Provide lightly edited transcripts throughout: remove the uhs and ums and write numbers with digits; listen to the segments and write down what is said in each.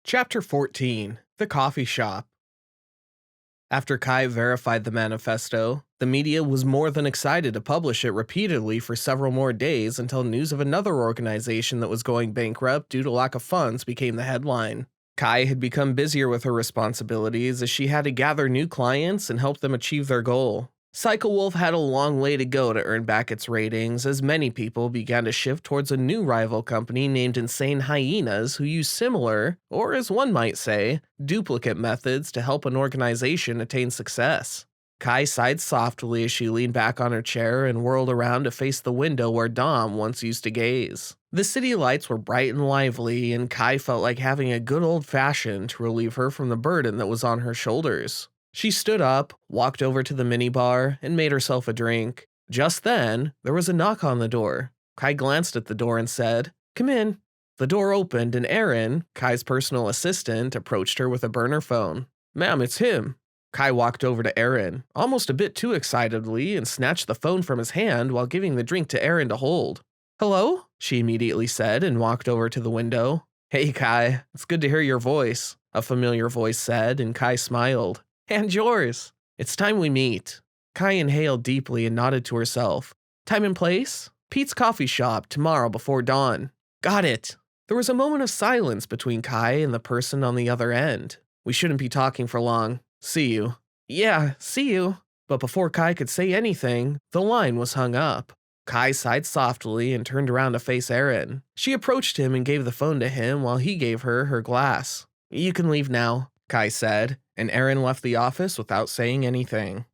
Chapter 14 The Coffee Shop. After Kai verified the manifesto, the media was more than excited to publish it repeatedly for several more days until news of another organization that was going bankrupt due to lack of funds became the headline. Kai had become busier with her responsibilities as she had to gather new clients and help them achieve their goal. Cycle Wolf had a long way to go to earn back its ratings as many people began to shift towards a new rival company named Insane Hyenas who use similar, or as one might say, duplicate methods to help an organization attain success. Kai sighed softly as she leaned back on her chair and whirled around to face the window where Dom once used to gaze. The city lights were bright and lively, and Kai felt like having a good old-fashioned to relieve her from the burden that was on her shoulders. She stood up, walked over to the minibar, and made herself a drink. Just then, there was a knock on the door. Kai glanced at the door and said, "Come in." The door opened and Aaron, Kai's personal assistant, approached her with a burner phone. "Ma'am, it's him." Kai walked over to Aaron, almost a bit too excitedly, and snatched the phone from his hand while giving the drink to Aaron to hold. "Hello?" she immediately said and walked over to the window. "Hey, Kai, it's good to hear your voice," a familiar voice said, and Kai smiled. "And yours. It's time we meet." Kai inhaled deeply and nodded to herself. "Time and place? Pete's Coffee Shop, tomorrow before dawn." "Got it." There was a moment of silence between Kai and the person on the other end. "We shouldn't be talking for long. See you." "Yeah, see you." But before Kai could say anything, the line was hung up. Kai sighed softly and turned around to face Aaron. She approached him and gave the phone to him while he gave her her glass. "You can leave now," Kai said, and Aaron left the office without saying anything.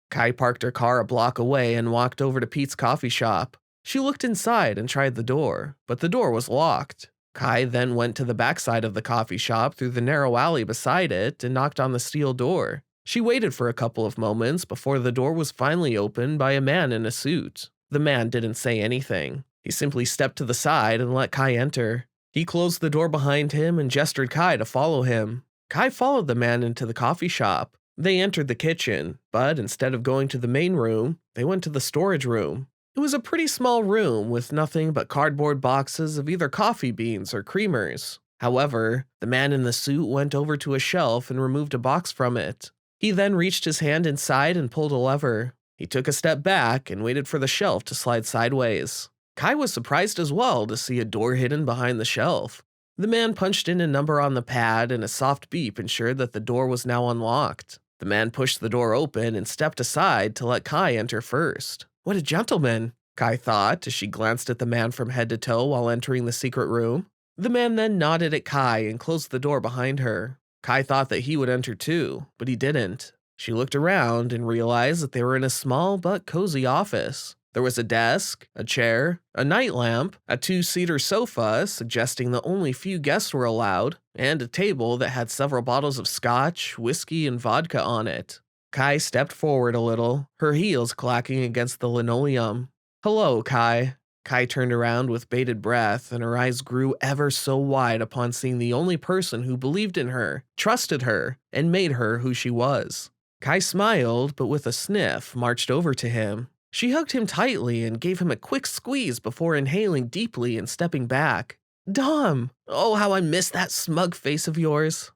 Kai parked her car a block away and walked over to Pete's Coffee Shop. She looked inside and tried the door, but the door was locked. Kai then went to the backside of the coffee shop through the narrow alley beside it and knocked on the steel door. She waited for a couple of moments before the door was finally opened by a man in a suit. The man didn't say anything. He simply stepped to the side and let Kai enter. He closed the door behind him and gestured Kai to follow him. Kai followed the man into the coffee shop. They entered the kitchen, but instead of going to the main room, they went to the storage room. It was a pretty small room with nothing but cardboard boxes of either coffee beans or creamers. However, the man in the suit went over to a shelf and removed a box from it. He then reached his hand inside and pulled a lever. He took a step back and waited for the shelf to slide sideways. Kai was surprised as well to see a door hidden behind the shelf. The man punched in a number on the pad and a soft beep ensured that the door was now unlocked. The man pushed the door open and stepped aside to let Kai enter first. What a gentleman, Kai thought as she glanced at the man from head to toe while entering the secret room. The man then nodded at Kai and closed the door behind her. Kai thought that he would enter too, but he didn't. She looked around and realized that they were in a small but cozy office. There was a desk, a chair, a night lamp, a two-seater sofa suggesting that only few guests were allowed, and a table that had several bottles of scotch, whiskey, and vodka on it. Kai stepped forward a little, her heels clacking against the linoleum. "Hello, Kai." Kai turned around with bated breath, and her eyes grew ever so wide upon seeing the only person who believed in her, trusted her, and made her who she was. Kai smiled, but with a sniff, marched over to him. She hugged him tightly and gave him a quick squeeze before inhaling deeply and stepping back. "Dom! Oh, how I miss that smug face of yours."